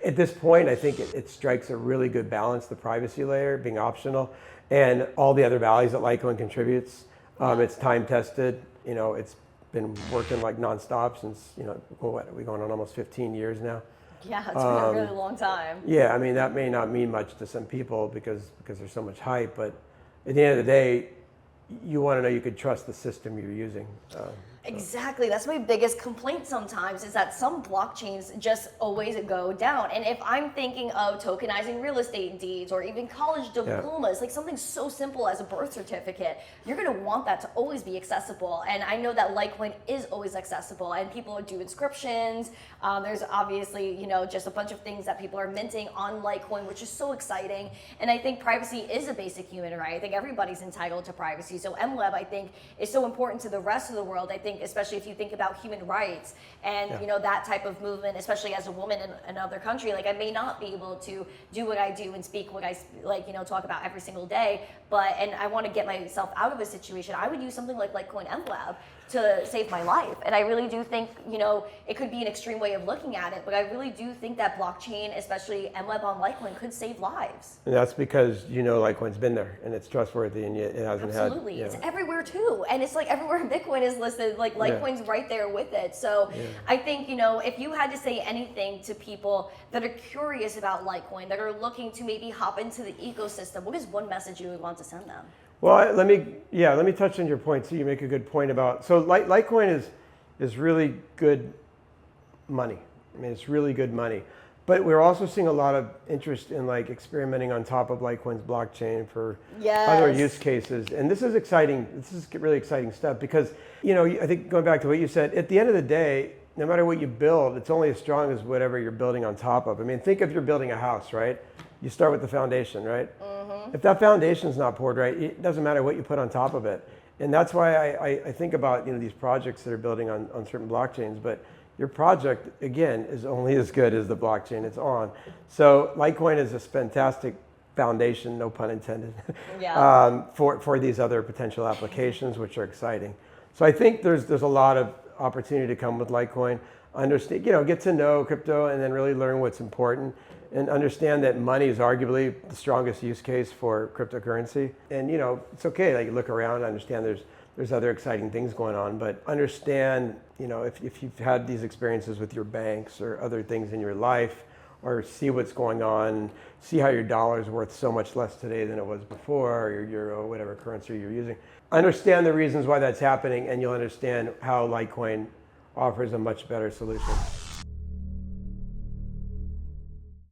At this point, I think it strikes a really good balance, the privacy layer being optional, and all the other values that Litecoin contributes. It's time tested. It's been working like nonstop since, what are we going on almost 15 years now? Yeah, it's been a really long time. Yeah, I mean, that may not mean much to some people because there's so much hype, but at the end of the day, you want to know you could trust the system you're using. Exactly. That's my biggest complaint sometimes is that some blockchains just always go down. And if I'm thinking of tokenizing real estate deeds or even college diplomas, like something so simple as a birth certificate, you're going to want that to always be accessible. And I know that Litecoin is always accessible and people do inscriptions. There's obviously, just a bunch of things that people are minting on Litecoin, which is so exciting. And I think privacy is a basic human right. I think everybody's entitled to privacy. So MLab, I think, is so important to the rest of the world. I think especially if you think about human rights and that type of movement, especially as a woman in another country, like I may not be able to do what I do and speak what I talk about every single day, and I want to get myself out of a situation, I would use something like Litecoin MLab to save my life. And I really do think, it could be an extreme way of looking at it, but I really do think that blockchain, especially MLab on Litecoin, could save lives. And that's because Litecoin's been there and it's trustworthy and it hasn't Absolutely. had. It's everywhere too. And it's like everywhere Bitcoin is listed, like Litecoin's right there with it. So I think, if you had to say anything to people that are curious about Litecoin, that are looking to maybe hop into the ecosystem, what is one message you would want to send them? Well, let me touch on your point. So you make a good point about, Litecoin is really good money. I mean, it's really good money. But we're also seeing a lot of interest in experimenting on top of Litecoin's blockchain for other use cases. And this is exciting. This is really exciting stuff because, I think going back to what you said, at the end of the day, no matter what you build, it's only as strong as whatever you're building on top of. I mean, think if you're building a house, right? You start with the foundation, right? Mm-hmm. If that foundation's not poured right, it doesn't matter what you put on top of it. And that's why I think about these projects that are building on certain blockchains. But your project, again, is only as good as the blockchain it's on. So Litecoin is a fantastic foundation, no pun intended, for these other potential applications, which are exciting. So I think there's a lot of opportunity to come with Litecoin. Understand, get to know crypto and then really learn what's important. And understand that money is arguably the strongest use case for cryptocurrency. And it's okay, you look around and understand there's other exciting things going on, but understand, if you've had these experiences with your banks or other things in your life, or see what's going on, see how your dollar is worth so much less today than it was before, or your euro, whatever currency you're using. Understand the reasons why that's happening, and you'll understand how Litecoin offers a much better solution.